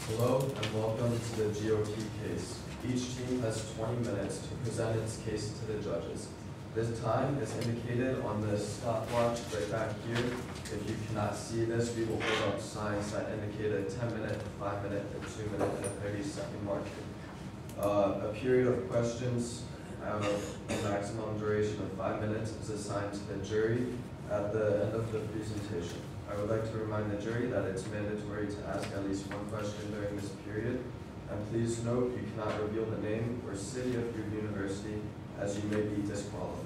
Hello and welcome to the GOT case. Each team has 20 minutes to present its case to the judges. This time is indicated on the stopwatch right back here. If you cannot see this, we will hold up signs that indicate a 10-minute, a 5-minute, a 2-minute, and a 30-second mark. A period of questions of a maximum duration of 5 minutes is assigned to the jury at the end of the presentation. I would like to remind the jury that it's mandatory to ask at least one question during this period. And please note, you cannot reveal the name or city of your university, as you may be disqualified.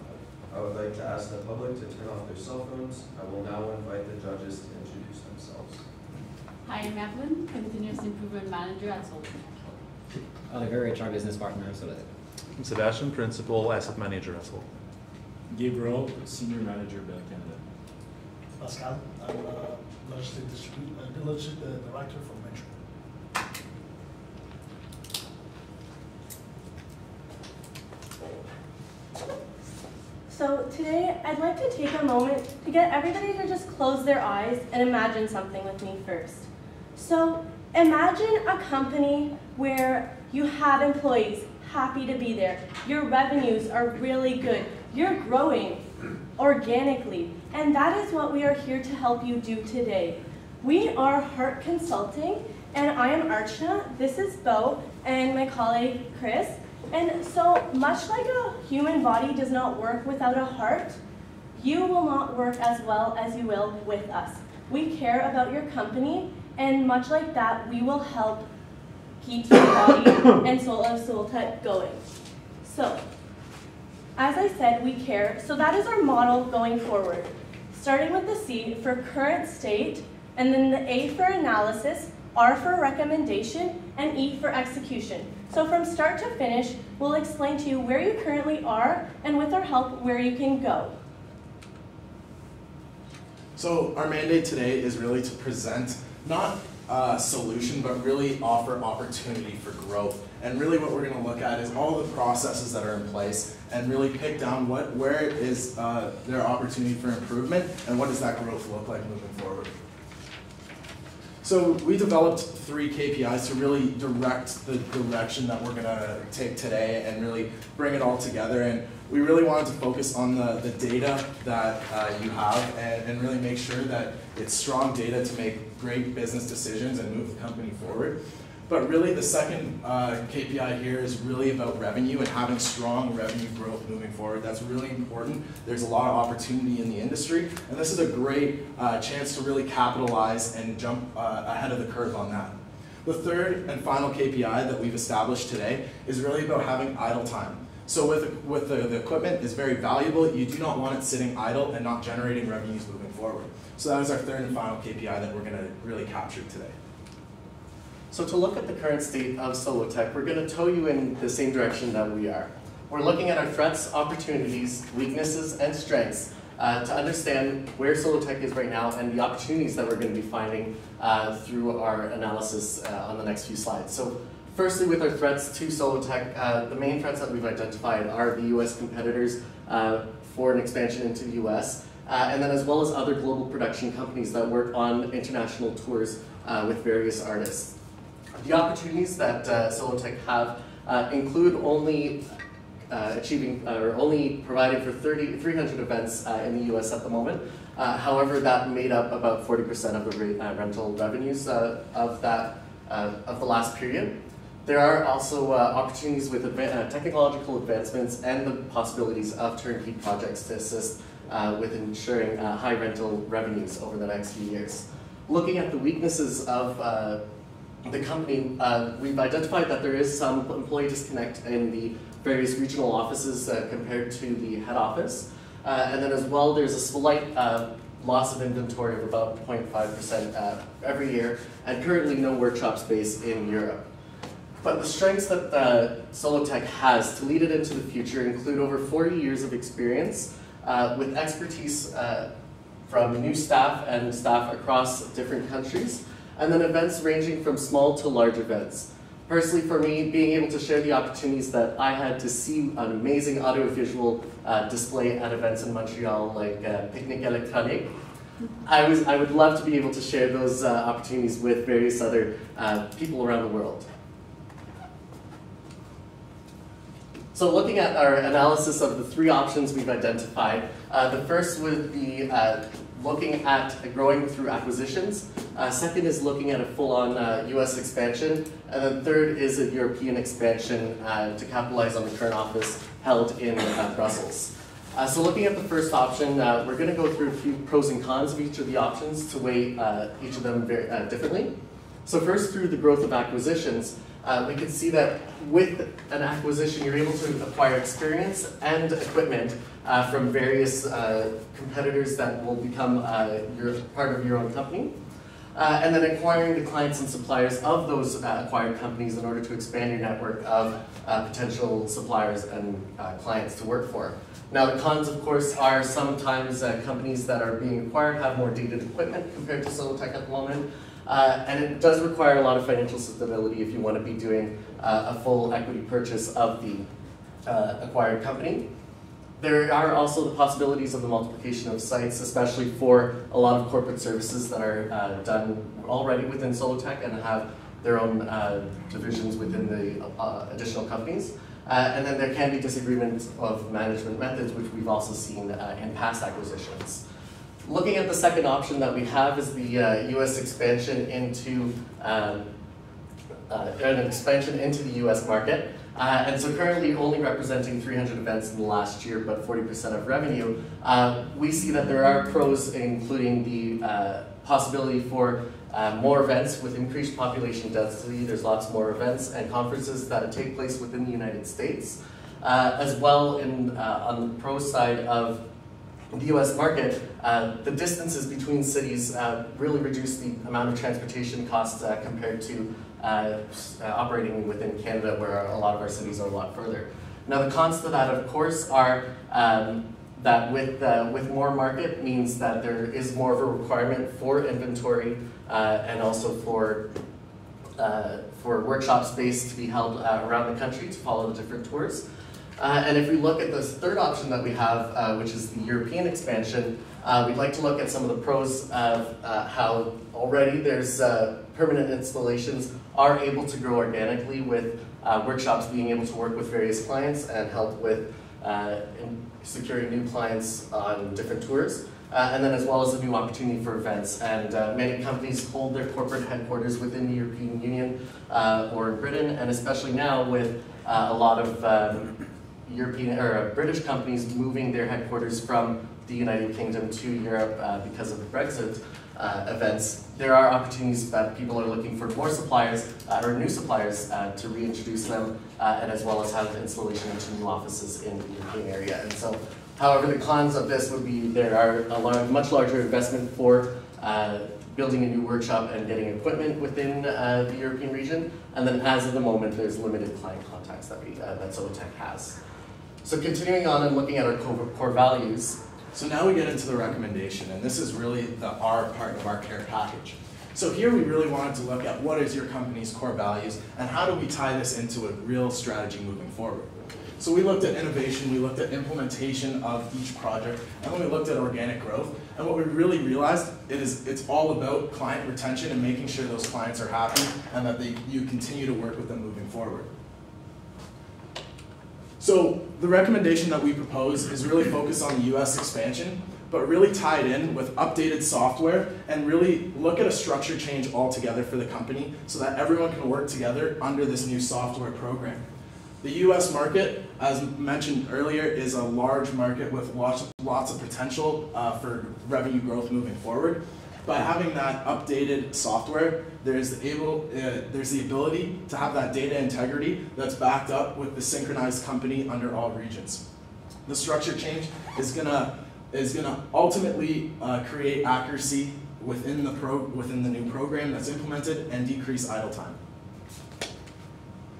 I would like to ask the public to turn off their cell phones. I will now invite the judges to introduce themselves. Hi, I'm Evelyn, Continuous Improvement Manager at Sultan. Oliver, HR Business Partner at Solid. I'm Sebastian, Principal Asset Manager at Solid. Gabriel, Senior Manager, Bell Canada. Pascal. I'm logistic director for Metro. So today, I'd like to take a moment to get everybody to just close their eyes and imagine something with me first. So imagine a company where you have employees happy to be there. Your revenues are really good. You're growing organically. And that is what we are here to help you do today. We are Heart Consulting, and I am Archana. This is Bo, and my colleague, Chris. And so much like a human body does not work without a heart, you will not work as well as you will with us. We care about your company, and much like that, we will help keep your body and soul of Soltech going. So, as I said, we care. So that is our model going forward. Starting with the C for current state, and then the A for analysis, R for recommendation, and E for execution. So from start to finish, we'll explain to you where you currently are, and with our help, where you can go. So our mandate today is really to present not a solution, but really offer opportunity for growth. And really what we're going to look at is all the processes that are in place and really pick down where is their opportunity for improvement and what does that growth look like moving forward. So we developed 3 KPIs to really direct the direction that we're going to take today and really bring it all together. And we really wanted to focus on the data that you have and really make sure that it's strong data to make great business decisions and move the company forward. But really the second KPI here is really about revenue and having strong revenue growth moving forward. That's really important. There's a lot of opportunity in the industry, and this is a great chance to really capitalize and jump ahead of the curve on that. The third and final KPI that we've established today is really about having idle time. So with the equipment is very valuable. You do not want it sitting idle and not generating revenues moving forward. So that is our third and final KPI that we're going to really capture today. So to look at the current state of Solotech, we're going to tow you in the same direction that we are. We're looking at our threats, opportunities, weaknesses, and strengths to understand where Solotech is right now and the opportunities that we're going to be finding through our analysis on the next few slides. So firstly, with our threats to Solotech, the main threats that we've identified are the US competitors for an expansion into the US, and then as well as other global production companies that work on international tours with various artists. The opportunities that Solotech have include only only providing for 300 events in the US at the moment. However, that made up about 40% of the rental revenues of the last period. There are also opportunities with technological advancements and the possibilities of turnkey projects to assist with ensuring high rental revenues over the next few years. Looking at the weaknesses of the company, we've identified that there is some employee disconnect in the various regional offices compared to the head office. And then as well, there's a slight loss of inventory of about 0.5% every year, and currently no workshop space in Europe. But the strengths that Solotech has to lead it into the future include over 40 years of experience with expertise from new staff and staff across different countries, and then events ranging from small to large events. Personally, for me, being able to share the opportunities that I had to see an amazing audiovisual display at events in Montreal, like Picnic Electronique, I would love to be able to share those opportunities with various other people around the world. So looking at our analysis of the 3 options we've identified, the first would be looking at growing through acquisitions. Second is looking at a full-on US expansion. And then third is a European expansion to capitalize on the current office held in Brussels. So looking at the first option, we're going to go through a few pros and cons of each of the options to weigh each of them very differently. So first, through the growth of acquisitions, we can see that with an acquisition, you're able to acquire experience and equipment from various competitors that will become part of your own company. and then acquiring the clients and suppliers of those acquired companies in order to expand your network of potential suppliers and clients to work for. Now the cons, of course, are sometimes companies that are being acquired have more dated equipment compared to Solotech at the moment, and it does require a lot of financial stability if you want to be doing a full equity purchase of the acquired company. There are also the possibilities of the multiplication of sites, especially for a lot of corporate services that are done already within Solotech and have their own divisions within the additional companies. And then there can be disagreements of management methods, which we've also seen in past acquisitions. Looking at the second option that we have is the U.S. expansion into the U.S. market. And so currently only representing 300 events in the last year, but 40% of revenue, we see that there are pros, including the possibility for more events with increased population density. There's lots more events and conferences that take place within the United States. As well, on the pro side of the US market, the distances between cities really reduce the amount of transportation costs compared to operating within Canada, where a lot of our cities are a lot further. Now the cons to that, of course, are that with more market means that there is more of a requirement for inventory and also for workshop space to be held around the country to follow the different tours. And if we look at this third option that we have, which is the European expansion, we'd like to look at some of the pros of how already there's permanent installations are able to grow organically with workshops being able to work with various clients and help with securing new clients on different tours. And then as well as a new opportunity for events. And many companies hold their corporate headquarters within the European Union or in Britain, and especially now with a lot of European or British companies moving their headquarters from the United Kingdom to Europe because of the Brexit events, there are opportunities that people are looking for more suppliers or new suppliers to reintroduce them, and as well as have installation into new offices in the European area. And so, however, the cons of this would be there are a much larger investment for building a new workshop and getting equipment within the European region, and then as of the moment, there's limited client contacts that Solotech has. So continuing on and looking at our core values. So now we get into the recommendation, and this is really the R part of our care package. So here we really wanted to look at what is your company's core values and how do we tie this into a real strategy moving forward. So we looked at innovation, we looked at implementation of each project, and then we looked at organic growth. And what we really realized is it's all about client retention and making sure those clients are happy and that you continue to work with them moving forward. So the recommendation that we propose is really focused on the US expansion, but really tied in with updated software and really look at a structure change altogether for the company so that everyone can work together under this new software program. The US market, as mentioned earlier, is a large market with lots of potential for revenue growth moving forward. By having that updated software, there's the ability to have that data integrity that's backed up with the synchronized company under all regions. The structure change is gonna ultimately create accuracy within the new program that's implemented and decrease idle time.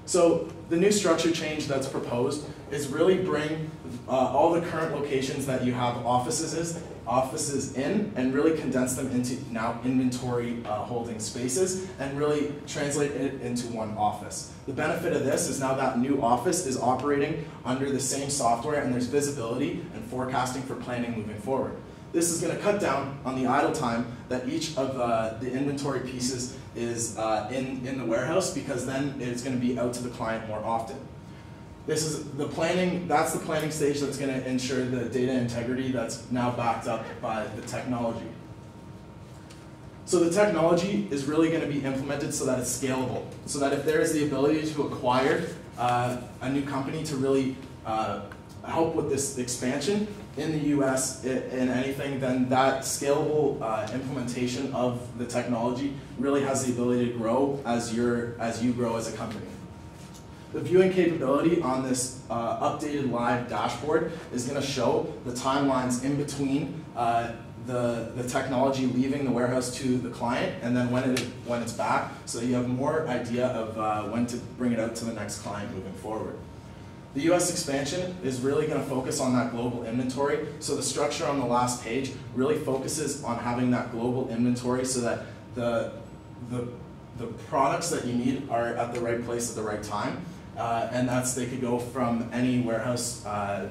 So the new structure change that's proposed is really bring all the current locations that you have offices in and really condense them into now inventory holding spaces and really translate it into one office. The benefit of this is now that new office is operating under the same software and there's visibility and forecasting for planning moving forward. This is going to cut down on the idle time that each of the inventory pieces is in the warehouse, because then it's going to be out to the client more often. This is the planning, that's the planning stage that's going to ensure the data integrity that's now backed up by the technology. So the technology is really going to be implemented so that it's scalable, so that if there is the ability to acquire a new company to really help with this expansion in the US in anything, then that scalable implementation of the technology really has the ability to grow as you grow as a company. The viewing capability on this updated live dashboard is going to show the timelines in between the technology leaving the warehouse to the client, and then when it's back, so that you have more idea of when to bring it out to the next client moving forward. The US expansion is really going to focus on that global inventory. So the structure on the last page really focuses on having that global inventory so that the products that you need are at the right place at the right time. And they could go from any warehouse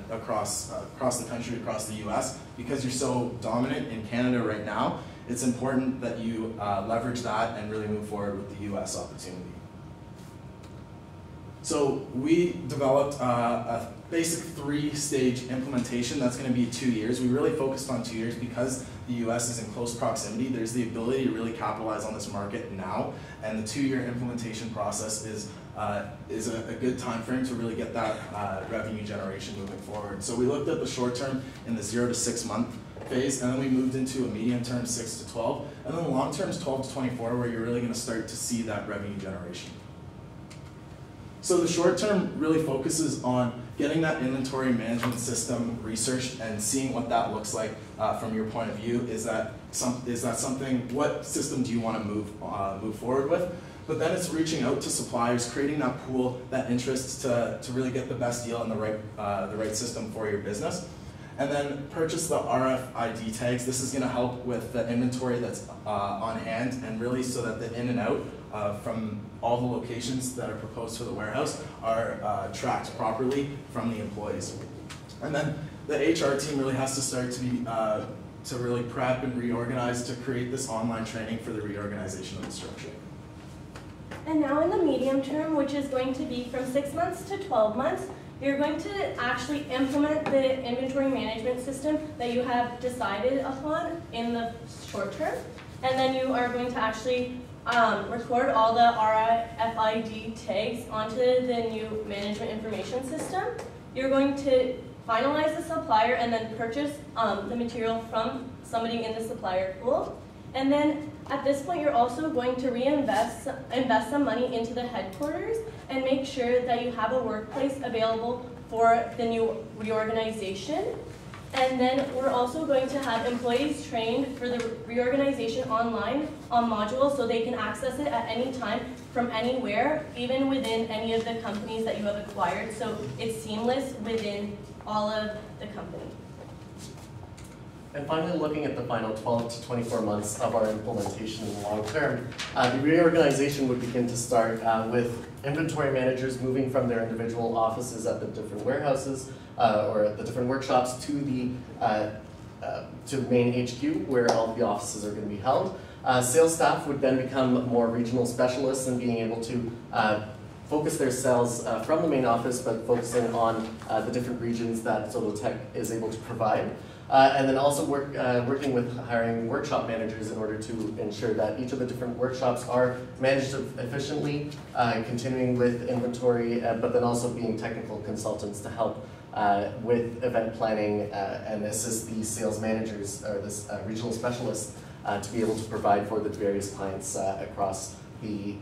across the country, across the US. Because you're so dominant in Canada right now, it's important that you leverage that and really move forward with the US opportunity. So we developed a basic 3-stage implementation that's going to be 2 years. We really focused on 2 years because the US is in close proximity. There's the ability to really capitalize on this market now, and the 2-year implementation process is a good time frame to really get that revenue generation moving forward. So we looked at the short term in the 0 to 6 month phase, and then we moved into a medium term 6 to 12, and then the long term is 12 to 24, where you're really going to start to see that revenue generation. So the short term really focuses on getting that inventory management system researched and seeing what that looks like from your point of view. Is that something? What system do you want to move forward with? But then it's reaching out to suppliers, creating that pool, that interest to really get the best deal and the right system for your business. And then purchase the RFID tags. This is going to help with the inventory that's on hand, and really so that the in and out from all the locations that are proposed for the warehouse are tracked properly from the employees. And then the HR team really has to start to really prep and reorganize to create this online training for the reorganization of the structure. And now in the medium term, which is going to be from 6 months to 12 months, you're going to actually implement the inventory management system that you have decided upon in the short term. And then you are going to actually record all the RFID tags onto the new management information system. You're going to finalize the supplier and then purchase the material from somebody in the supplier pool. And then at this point, you're also going to invest some money into the headquarters and make sure that you have a workplace available for the new reorganization. And then we're also going to have employees trained for the reorganization online on modules so they can access it at any time from anywhere, even within any of the companies that you have acquired. So it's seamless within all of the company. And finally, looking at the final 12 to 24 months of our implementation in the long term, the reorganization would begin to start with inventory managers moving from their individual offices at the different warehouses or at the different workshops to the main HQ, where all of the offices are going to be held. Sales staff would then become more regional specialists and being able to focus their sales from the main office, but focusing on the different regions that Solotech is able to provide. And then also working with hiring workshop managers in order to ensure that each of the different workshops are managed efficiently, continuing with inventory, but then also being technical consultants to help with event planning and assist the sales managers or this regional specialists to be able to provide for the various clients across the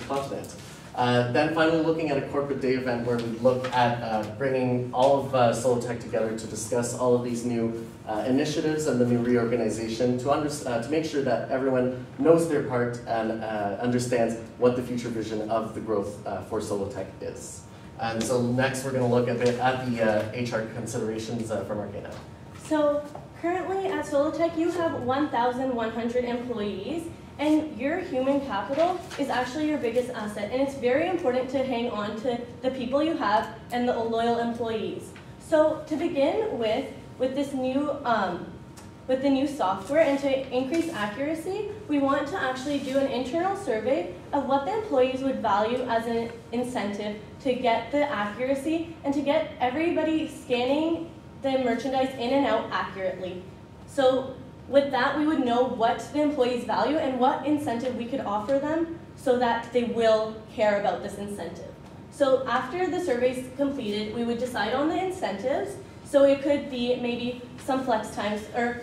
continent. Then finally looking at a corporate day event where we look at bringing all of Solotech together to discuss all of these new initiatives and the new reorganization to make sure that everyone knows their part and understands what the future vision of the growth for Solotech is. And so next we're going to look a bit at the HR considerations from Arcana. So currently at Solotech you have 1,100 employees. And your human capital is actually your biggest asset, and it's very important to hang on to the people you have and the loyal employees. So to begin with this new with the new software and to increase accuracy, we want to actually do an internal survey of what the employees would value as an incentive to get the accuracy and to get everybody scanning the merchandise in and out accurately. So with that, we would know what the employees value and what incentive we could offer them so that they will care about this incentive. So after the survey is completed, we would decide on the incentives. So it could be maybe some flex times or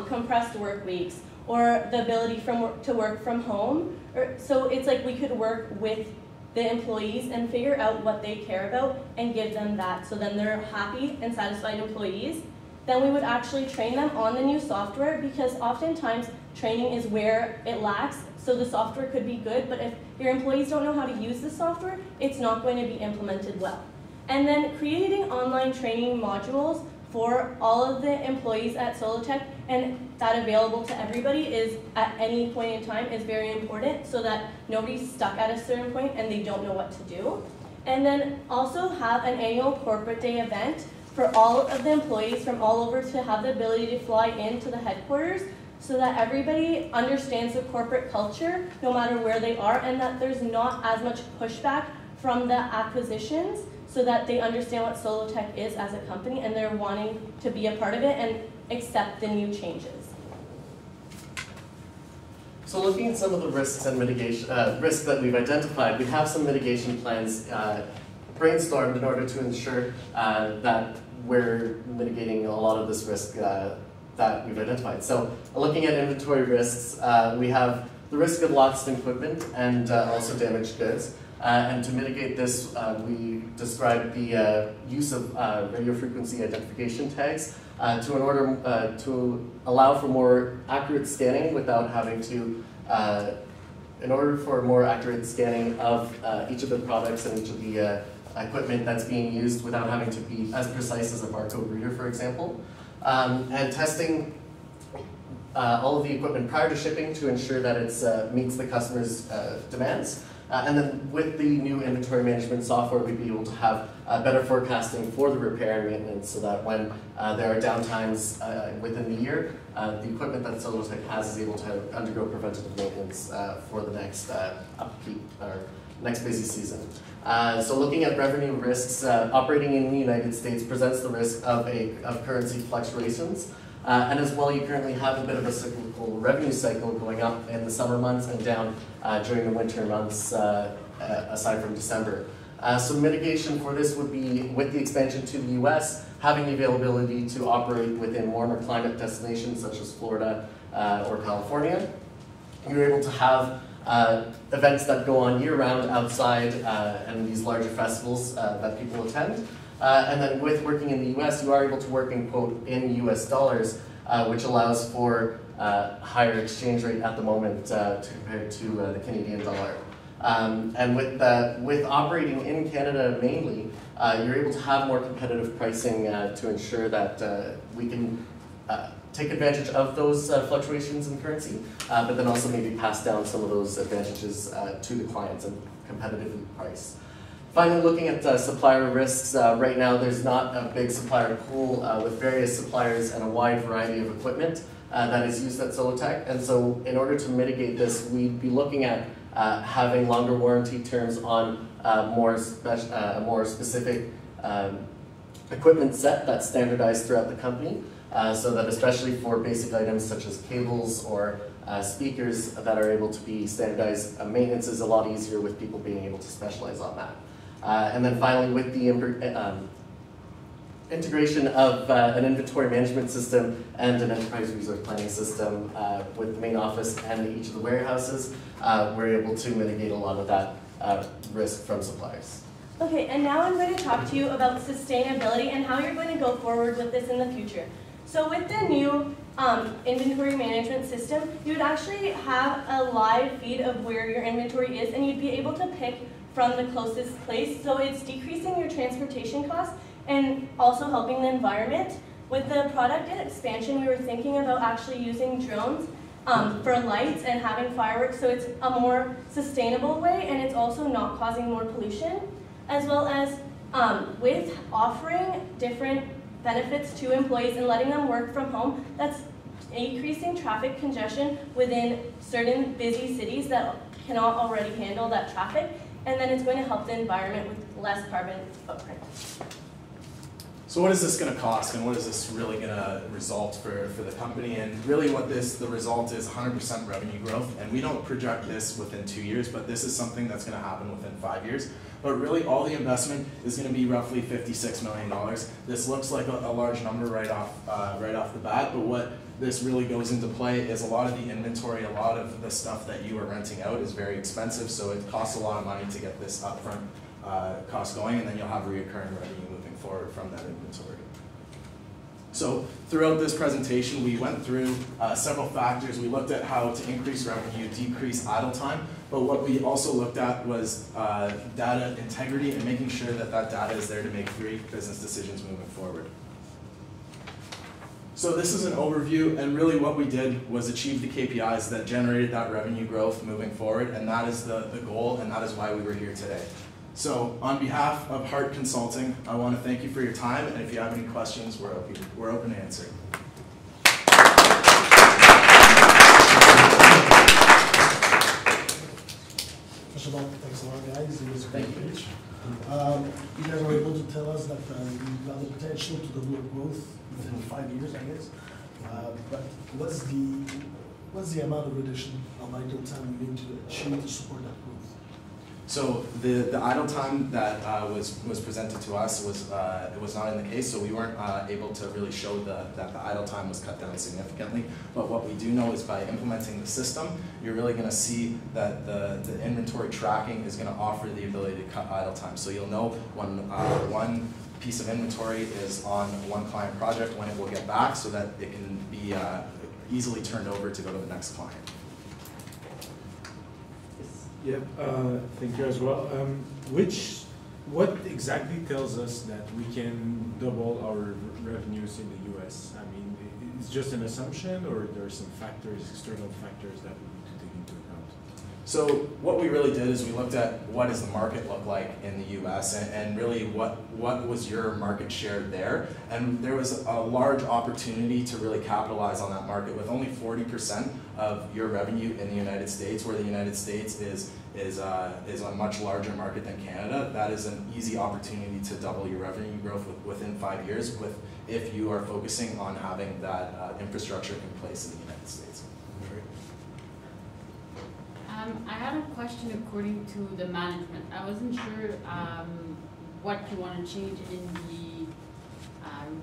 compressed work weeks or the ability to work from home. So it's like we could work with the employees and figure out what they care about and give them that. So then they're happy and satisfied employees. then we would actually train them on the new software, because oftentimes training is where it lacks. So the software could be good, but if your employees don't know how to use the software, it's not going to be implemented well. And then creating online training modules for all of the employees at Solotech, and that available to everybody is at any point in time, is very important, so that nobody's stuck at a certain point and they don't know what to do. And then also have an annual corporate day event for all of the employees from all over to have the ability to fly into the headquarters, so that everybody understands the corporate culture no matter where they are, and that there's not as much pushback from the acquisitions, so that they understand what Solotech is as a company and they're wanting to be a part of it and accept the new changes. So looking at some of the risks and mitigation risks that we've identified, we have some mitigation plans brainstormed in order to ensure that we're mitigating a lot of this risk that we've identified. So looking at inventory risks, we have the risk of lost equipment and also damaged goods. And to mitigate this, we described the use of radio frequency identification tags to allow for more accurate scanning without having to, in order for more accurate scanning of each of the products and each of the equipment that's being used without having to be as precise as a barcode reader, for example. And testing all of the equipment prior to shipping to ensure that it meets the customer's demands. And then with the new inventory management software, we'd be able to have better forecasting for the repair and maintenance, so that when there are downtimes within the year, the equipment that Solotech has is able to undergo preventative maintenance for the next upkeep or next busy season. So looking at revenue risks, operating in the United States presents the risk of currency fluctuations. And as well, you currently have a bit of a cyclical revenue cycle going up in the summer months and down during the winter months, aside from December. So mitigation for this would be, with the expansion to the US, having the availability to operate within warmer climate destinations such as Florida or California. You're able to have events that go on year-round outside and these larger festivals that people attend. And then with working in the US, you are able to work in, quote, in US dollars, which allows for higher exchange rate at the moment compared to the Canadian dollar. And with operating in Canada mainly, you're able to have more competitive pricing to ensure that we can take advantage of those fluctuations in currency, but then also maybe pass down some of those advantages to the clients and competitively price. Finally, looking at supplier risks, right now there's not a big supplier pool with various suppliers and a wide variety of equipment that is used at Solotech. And so in order to mitigate this, we'd be looking at having longer warranty terms on a more specific equipment set that's standardized throughout the company, so that especially for basic items such as cables or speakers that are able to be standardized, maintenance is a lot easier with people being able to specialize on that. And then finally, with the integration of an inventory management system and an enterprise resource planning system with the main office and each of the warehouses, we're able to mitigate a lot of that risk from suppliers. Okay, and now I'm going to talk to you about sustainability and how you're going to go forward with this in the future. So with the new inventory management system, you would actually have a live feed of where your inventory is, and you'd be able to pick from the closest place. So it's decreasing your transportation costs and also helping the environment. With the product expansion, we were thinking about actually using drones for lights and having fireworks, so it's a more sustainable way, and it's also not causing more pollution, as well as with offering different benefits to employees and letting them work from home. That's increasing traffic congestion within certain busy cities that cannot already handle that traffic, and then it's going to help the environment with less carbon footprint. So what is this going to cost, and what is this really going to result for the company? And really what the result is 100% revenue growth, and we don't project this within 2 years, but this is something that's going to happen within 5 years. But really all the investment is going to be roughly $56 million. This looks like a large number right off the bat, but what this really goes into play is a lot of the inventory, a lot of the stuff that you are renting out is very expensive, so it costs a lot of money to get this upfront cost going, and then you'll have recurring revenue moving forward from that inventory. So throughout this presentation, we went through several factors. We looked at how to increase revenue, decrease idle time, but what we also looked at was data integrity and making sure that that data is there to make free business decisions moving forward. So this is an overview, and really what we did was achieve the KPIs that generated that revenue growth moving forward, and that is the goal, and that is why we were here today. So on behalf of Hart Consulting, I want to thank you for your time, and if you have any questions, we're open to answer. First of all, thanks a lot, guys. It was a great pitch. You guys were able to tell us that you have the potential to double growth within 5 years, I guess. But what's the amount of addition of idle time you need to achieve to support that growth? So the idle time that was presented to us was not in the case, so we weren't able to really show that the idle time was cut down significantly. But what we do know is by implementing the system, you're really going to see that the inventory tracking is going to offer the ability to cut idle time. So you'll know when one piece of inventory is on one client project, when it will get back, so that it can be easily turned over to go to the next client. Yeah, thank you as well. What exactly tells us that we can double our revenues in the US? I mean, it's just an assumption, or there are some factors, external factors that we need to take into account? So what we really did is we looked at what does the market look like in the US, and really what was your market share there. And there was a large opportunity to really capitalize on that market with only 40% of your revenue in the United States, where the United States is a much larger market than Canada. That is an easy opportunity to double your revenue growth within 5 years if you are focusing on having that infrastructure in place in the United States. I had a question according to the management. I wasn't sure what you want to change in the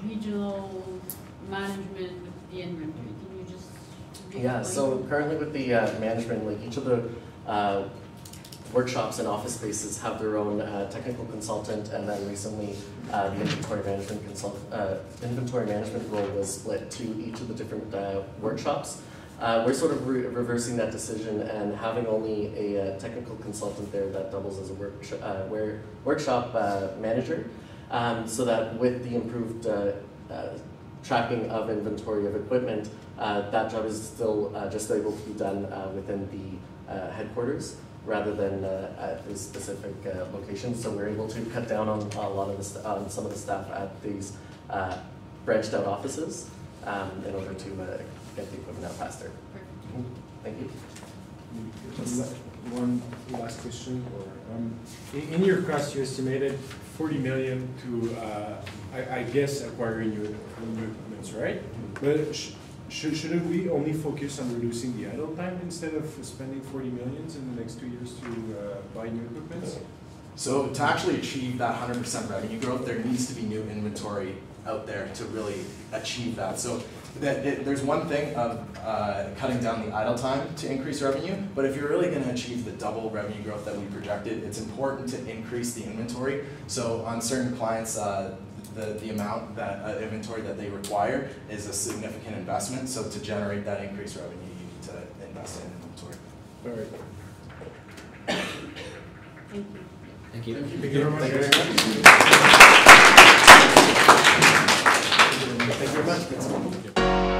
regional management with the inventory. Can you just Yeah, so currently with the management, like each of the workshops and office spaces have their own technical consultant, and then recently the inventory management role was split to each of the different workshops. We're sort of reversing that decision and having only a technical consultant there that doubles as a workshop manager, so that with the improved tracking of inventory of equipment, that job is still just able to be done within the headquarters rather than at the specific locations. So we're able to cut down on a lot of some of the staff at these branched out offices in order to get the equipment out faster. Thank you. One last question. In your cost, you estimated 40 million to, I guess, acquiring new equipment, right? But shouldn't we only focus on reducing the idle time instead of spending 40 million in the next 2 years to buy new equipment? So to actually achieve that 100% revenue growth, there needs to be new inventory out there to really achieve that. So there's one thing of cutting down the idle time to increase revenue, but if you're really going to achieve the double revenue growth that we projected, it's important to increase the inventory. So on certain clients, the amount that inventory that they require is a significant investment. So to generate that increased revenue, you need to invest in inventory. All right. Thank you. Thank you. Thank you very much. Thank you very much.